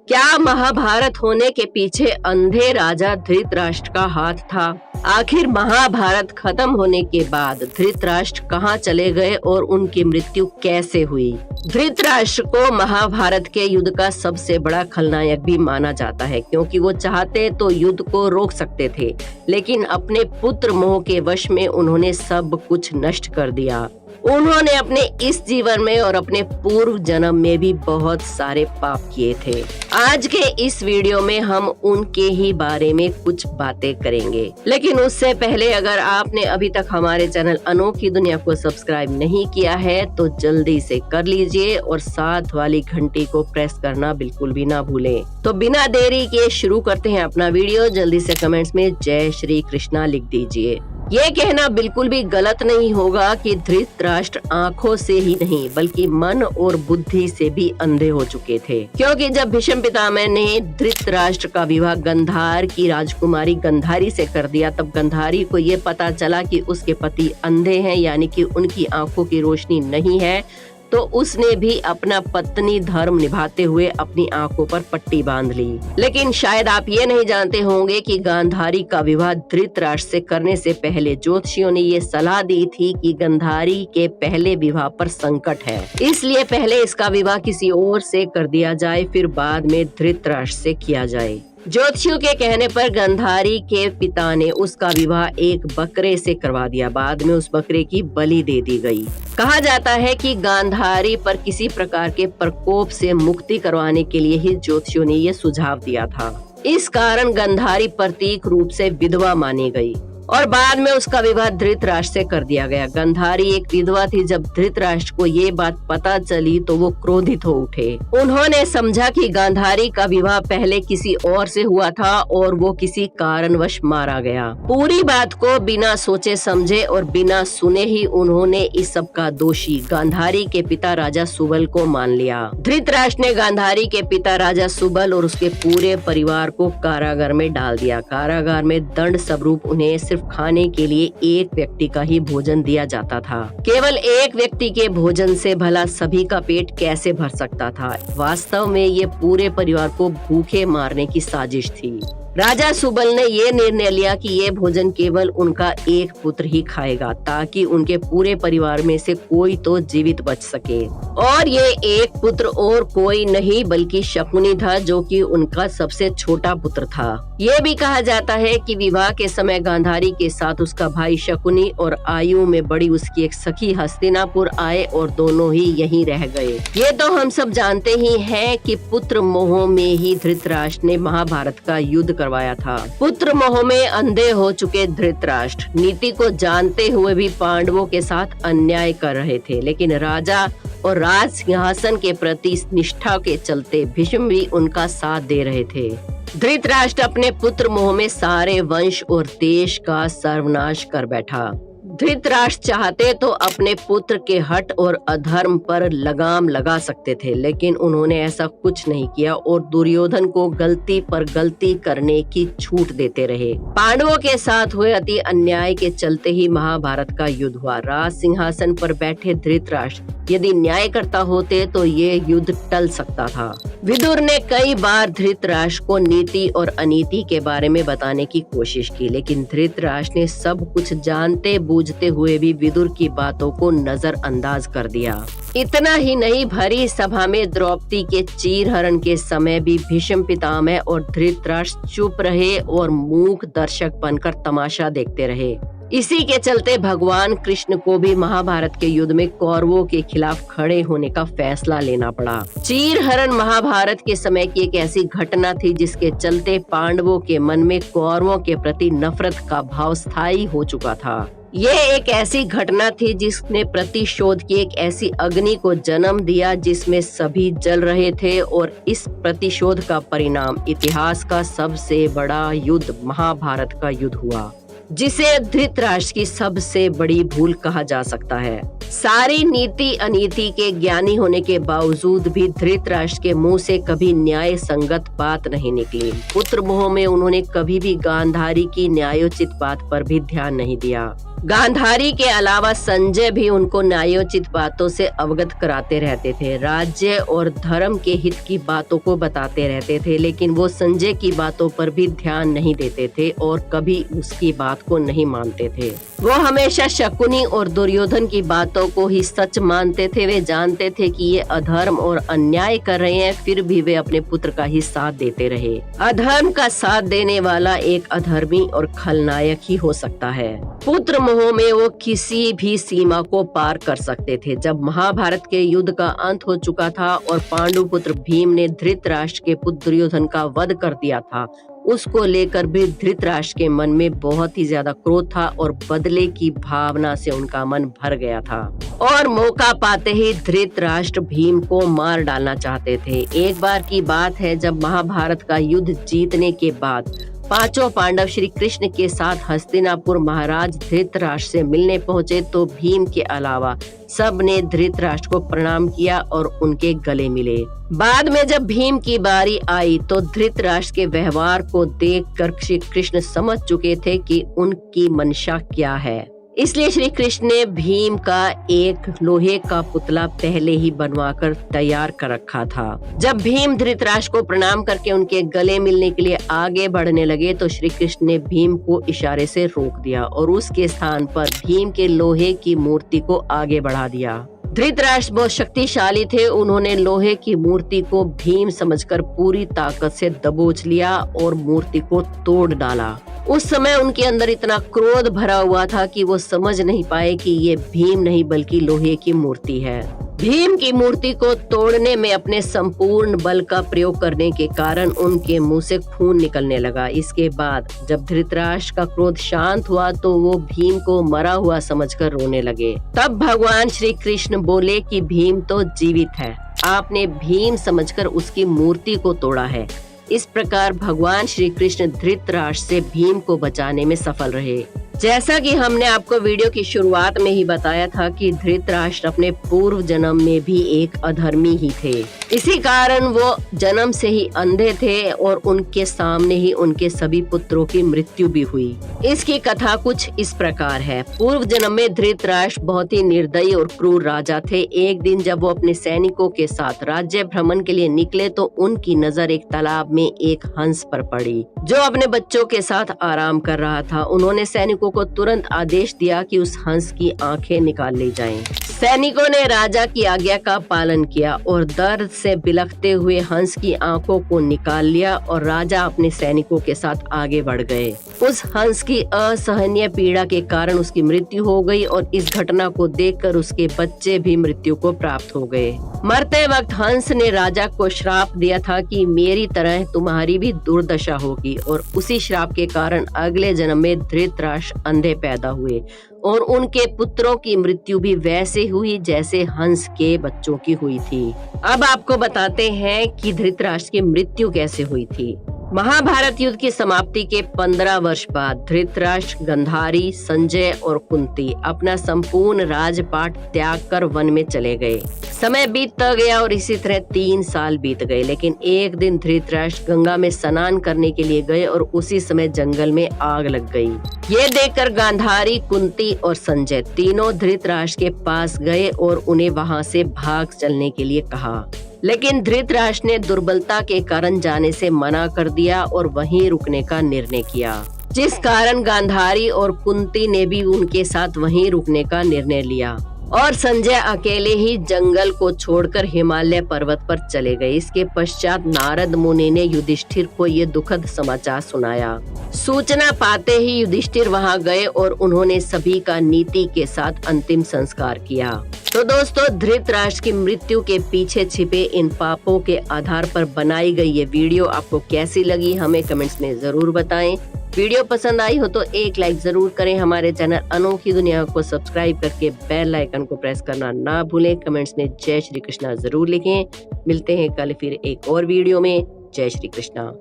क्या महाभारत होने के पीछे अंधे राजा धृतराष्ट्र का हाथ था? आखिर महाभारत खत्म होने के बाद धृतराष्ट्र कहाँ चले गए और उनकी मृत्यु कैसे हुई? धृतराष्ट्र को महाभारत के युद्ध का सबसे बड़ा खलनायक भी माना जाता है, क्योंकि वो चाहते तो युद्ध को रोक सकते थे, लेकिन अपने पुत्र मोह के वश में उन्होंने सब कुछ नष्ट कर दिया। उन्होंने अपने इस जीवन में और अपने पूर्व जन्म में भी बहुत सारे पाप किए थे। आज के इस वीडियो में हम उनके ही बारे में कुछ बातें करेंगे, लेकिन उससे पहले अगर आपने अभी तक हमारे चैनल अनोखी दुनिया को सब्सक्राइब नहीं किया है तो जल्दी से कर लीजिए और साथ वाली घंटी को प्रेस करना बिल्कुल भी ना भूलें। तो बिना देरी के शुरू करते हैं अपना वीडियो। जल्दी से कमेंट्स में जय श्री कृष्णा लिख दीजिए। ये कहना बिल्कुल भी गलत नहीं होगा कि धृतराष्ट्र आंखों से ही नहीं बल्कि मन और बुद्धि से भी अंधे हो चुके थे, क्योंकि जब भीष्म पितामह ने धृतराष्ट्र का विवाह गंधार की राजकुमारी गंधारी से कर दिया, तब गंधारी को ये पता चला कि उसके पति अंधे हैं, यानी कि उनकी आंखों की रोशनी नहीं है, तो उसने भी अपना पत्नी धर्म निभाते हुए अपनी आंखों पर पट्टी बांध ली। लेकिन शायद आप ये नहीं जानते होंगे कि गांधारी का विवाह धृतराष्ट्र से करने से पहले ज्योतिषियों ने ये सलाह दी थी कि गांधारी के पहले विवाह पर संकट है, इसलिए पहले इसका विवाह किसी और से कर दिया जाए, फिर बाद में धृतराष्ट्र से किया जाए। ज्योतिषियों के कहने पर गांधारी के पिता ने उसका विवाह एक बकरे से करवा दिया। बाद में उस बकरे की बलि दे दी गई। कहा जाता है कि गांधारी पर किसी प्रकार के प्रकोप से मुक्ति करवाने के लिए ही ज्योतिषियों ने ये सुझाव दिया था। इस कारण गांधारी प्रतीक रूप से विधवा मानी गई और बाद में उसका विवाह धृतराष्ट्र से कर दिया गया। गांधारी एक विधवा थी। जब धृतराष्ट्र को ये बात पता चली तो वो क्रोधित हो उठे। उन्होंने समझा कि गांधारी का विवाह पहले किसी और से हुआ था और वो किसी कारणवश मारा गया। पूरी बात को बिना सोचे समझे और बिना सुने ही उन्होंने इस सब का दोषी गांधारी के पिता राजा सुबल को मान लिया। धृतराष्ट्र ने गांधारी के पिता राजा सुबल और उसके पूरे परिवार को कारागार में डाल दिया। कारागार में दंड स्वरूप उन्हें खाने के लिए एक व्यक्ति का ही भोजन दिया जाता था। केवल एक व्यक्ति के भोजन से भला सभी का पेट कैसे भर सकता था? वास्तव में ये पूरे परिवार को भूखे मारने की साजिश थी। राजा सुबल ने ये निर्णय लिया कि ये भोजन केवल उनका एक पुत्र ही खाएगा, ताकि उनके पूरे परिवार में से कोई तो जीवित बच सके। और ये एक पुत्र और कोई नहीं बल्कि शकुनी था, जो कि उनका सबसे छोटा पुत्र था। ये भी कहा जाता है कि विवाह के समय गांधारी के साथ उसका भाई शकुनी और आयु में बड़ी उसकी एक सखी हस्तिनापुर आए और दोनों ही यहीं रह गए। ये तो हम सब जानते ही हैं कि पुत्र मोह में ही धृतराष्ट्र ने महाभारत का युद्ध करवाया था। पुत्र मोह में अंधे हो चुके धृतराष्ट्र नीति को जानते हुए भी पांडवों के साथ अन्याय कर रहे थे, लेकिन राजा और राज सिंहासन के प्रति निष्ठा के चलते भीष्म भी उनका साथ दे रहे थे। धृतराष्ट्र अपने पुत्र मोह में सारे वंश और देश का सर्वनाश कर बैठा। धृतराष्ट्र चाहते तो अपने पुत्र के हठ और अधर्म पर लगाम लगा सकते थे, लेकिन उन्होंने ऐसा कुछ नहीं किया और दुर्योधन को गलती पर गलती करने की छूट देते रहे। पांडवों के साथ हुए अति अन्याय के चलते ही महाभारत का युद्ध हुआ। राज सिंहासन पर बैठे धृतराष्ट्र यदि न्याय करता होते तो ये युद्ध टल सकता था। विदुर ने कई बार धृतराष्ट्र को नीति और अनीति के बारे में बताने की कोशिश की, लेकिन धृतराष्ट्र ने सब कुछ जानते बूझते हुए भी विदुर की बातों को नजरअंदाज कर दिया। इतना ही नहीं, भरी सभा में द्रौपदी के चीरहरण के समय भी भीष्म पितामह और धृतराष्ट्र चुप रहे और मूक दर्शक बनकर तमाशा देखते रहे। इसी के चलते भगवान कृष्ण को भी महाभारत के युद्ध में कौरवों के खिलाफ खड़े होने का फैसला लेना पड़ा। चीरहरण महाभारत के समय की एक ऐसी घटना थी जिसके चलते पांडवों के मन में कौरवों के प्रति नफरत का भाव स्थायी हो चुका था। ये एक ऐसी घटना थी जिसने प्रतिशोध की एक ऐसी अग्नि को जन्म दिया जिसमें सभी जल रहे थे, और इस प्रतिशोध का परिणाम इतिहास का सबसे बड़ा युद्ध महाभारत का युद्ध हुआ, जिसे धृतराष्ट्र की सबसे बड़ी भूल कहा जा सकता है। सारी नीति अनीति के ज्ञानी होने के बावजूद भी धृतराष्ट्र के मुंह से कभी न्याय संगत बात नहीं निकली। पुत्र मोह में उन्होंने कभी भी गांधारी की न्यायोचित बात पर भी ध्यान नहीं दिया। गांधारी के अलावा संजय भी उनको न्यायोचित बातों से अवगत कराते रहते थे, राज्य और धर्म के हित की बातों को बताते रहते थे, लेकिन वो संजय की बातों पर भी ध्यान नहीं देते थे और कभी उसकी बात को नहीं मानते थे। वो हमेशा शकुनी और दुर्योधन की बातों को ही सच मानते थे। वे जानते थे कि ये अधर्म और अन्याय कर रहे हैं, फिर भी वे अपने पुत्र का ही साथ देते रहे। अधर्म का साथ देने वाला एक अधर्मी और खलनायक ही हो सकता है। पुत्र मोह में वो किसी भी सीमा को पार कर सकते थे। जब महाभारत के युद्ध का अंत हो चुका था और पांडु पुत्र भीम ने धृतराष्ट्र के पुत्र दुर्योधन का वध कर दिया था, उसको लेकर भी धृतराष्ट्र के मन में बहुत ही ज्यादा क्रोध था और बदले की भावना से उनका मन भर गया था और मौका पाते ही धृतराष्ट्र भीम को मार डालना चाहते थे। एक बार की बात है, जब महाभारत का युद्ध जीतने के बाद पांचों पांडव श्री कृष्ण के साथ हस्तिनापुर महाराज धृतराष्ट्र से मिलने पहुंचे तो भीम के अलावा सब ने धृतराष्ट्र को प्रणाम किया और उनके गले मिले। बाद में जब भीम की बारी आई तो धृतराष्ट्र के व्यवहार को देखकर श्री कृष्ण समझ चुके थे कि उनकी मंशा क्या है। इसलिए श्री कृष्ण ने भीम का एक लोहे का पुतला पहले ही बनवाकर तैयार कर रखा था। जब भीम धृतराष्ट्र को प्रणाम करके उनके गले मिलने के लिए आगे बढ़ने लगे तो श्री कृष्ण ने भीम को इशारे से रोक दिया और उसके स्थान पर भीम के लोहे की मूर्ति को आगे बढ़ा दिया। धृतराष्ट्र बहुत शक्तिशाली थे। उन्होंने लोहे की मूर्ति को भीम समझकर पूरी ताकत से दबोच लिया और मूर्ति को तोड़ डाला। उस समय उनके अंदर इतना क्रोध भरा हुआ था कि वो समझ नहीं पाए कि ये भीम नहीं बल्कि लोहे की मूर्ति है। भीम की मूर्ति को तोड़ने में अपने संपूर्ण बल का प्रयोग करने के कारण उनके मुंह से खून निकलने लगा। इसके बाद जब धृतराष्ट्र का क्रोध शांत हुआ तो वो भीम को मरा हुआ समझकर रोने लगे। तब भगवान श्री कृष्ण बोले कि भीम तो जीवित है, आपने भीम समझकर उसकी मूर्ति को तोड़ा है। इस प्रकार भगवान श्री कृष्ण धृतराष्ट्र से भीम को बचाने में सफल रहे। जैसा कि हमने आपको वीडियो की शुरुआत में ही बताया था कि धृतराष्ट्र अपने पूर्व जन्म में भी एक अधर्मी ही थे। इसी कारण वो जन्म से ही अंधे थे और उनके सामने ही उनके सभी पुत्रों की मृत्यु भी हुई। इसकी कथा कुछ इस प्रकार है। पूर्व जन्म में धृतराष्ट्र बहुत ही निर्दयी और क्रूर राजा थे। एक दिन जब वो अपने सैनिकों के साथ राज्य भ्रमण के लिए निकले तो उनकी नजर एक तालाब में एक हंस पर पड़ी जो अपने बच्चों के साथ आराम कर रहा था। उन्होंने सैनिकों को तुरंत आदेश दिया कि उस हंस की आंखें निकाल ली जाएं। सैनिकों ने राजा की आज्ञा का पालन किया और दर्द से बिलखते हुए हंस की आंखों को निकाल लिया और राजा अपने सैनिकों के साथ आगे बढ़ गए। उस हंस की असहनीय पीड़ा के कारण उसकी मृत्यु हो गई और इस घटना को देखकर उसके बच्चे भी मृत्यु को प्राप्त हो गए। मरते वक्त हंस ने राजा को श्राप दिया था कि मेरी तरह तुम्हारी भी दुर्दशा होगी और उसी श्राप के कारण अगले जन्म में धृतराष्ट्र अंधे पैदा हुए और उनके पुत्रों की मृत्यु भी वैसे हुई जैसे हंस के बच्चों की हुई थी। अब आपको बताते हैं कि धृतराष्ट्र की मृत्यु कैसे हुई थी। महाभारत युद्ध की समाप्ति के 15 वर्ष बाद धृतराष्ट्र, गांधारी, संजय और कुंती अपना संपूर्ण राजपाट त्याग कर वन में चले गए। समय बीतता गया और इसी तरह 3 साल बीत गए, लेकिन एक दिन धृतराष्ट्र गंगा में स्नान करने के लिए गए और उसी समय जंगल में आग लग गई। ये देखकर गांधारी, कुंती और संजय तीनों धृतराष्ट्र के पास गए और उन्हें वहां से भाग चलने के लिए कहा, लेकिन धृतराष्ट्र ने दुर्बलता के कारण जाने से मना कर दिया और वहीं रुकने का निर्णय किया, जिस कारण गांधारी और कुंती ने भी उनके साथ वहीं रुकने का निर्णय लिया और संजय अकेले ही जंगल को छोड़कर हिमालय पर्वत पर चले गए। इसके पश्चात नारद मुनि ने युधिष्ठिर को ये दुखद समाचार सुनाया। सूचना पाते ही युधिष्ठिर वहां गए और उन्होंने सभी का नीति के साथ अंतिम संस्कार किया। तो दोस्तों, धृतराष्ट्र की मृत्यु के पीछे छिपे इन पापों के आधार पर बनाई गई ये वीडियो आपको कैसी लगी हमें कमेंट्स में जरूर बताएं। वीडियो पसंद आई हो तो एक लाइक जरूर करें। हमारे चैनल अनोखी दुनिया को सब्सक्राइब करके बेल आइकन को प्रेस करना ना भूलें। कमेंट्स में जय श्री कृष्णा जरूर लिखें। मिलते हैं कल फिर एक और वीडियो में। जय श्री कृष्णा।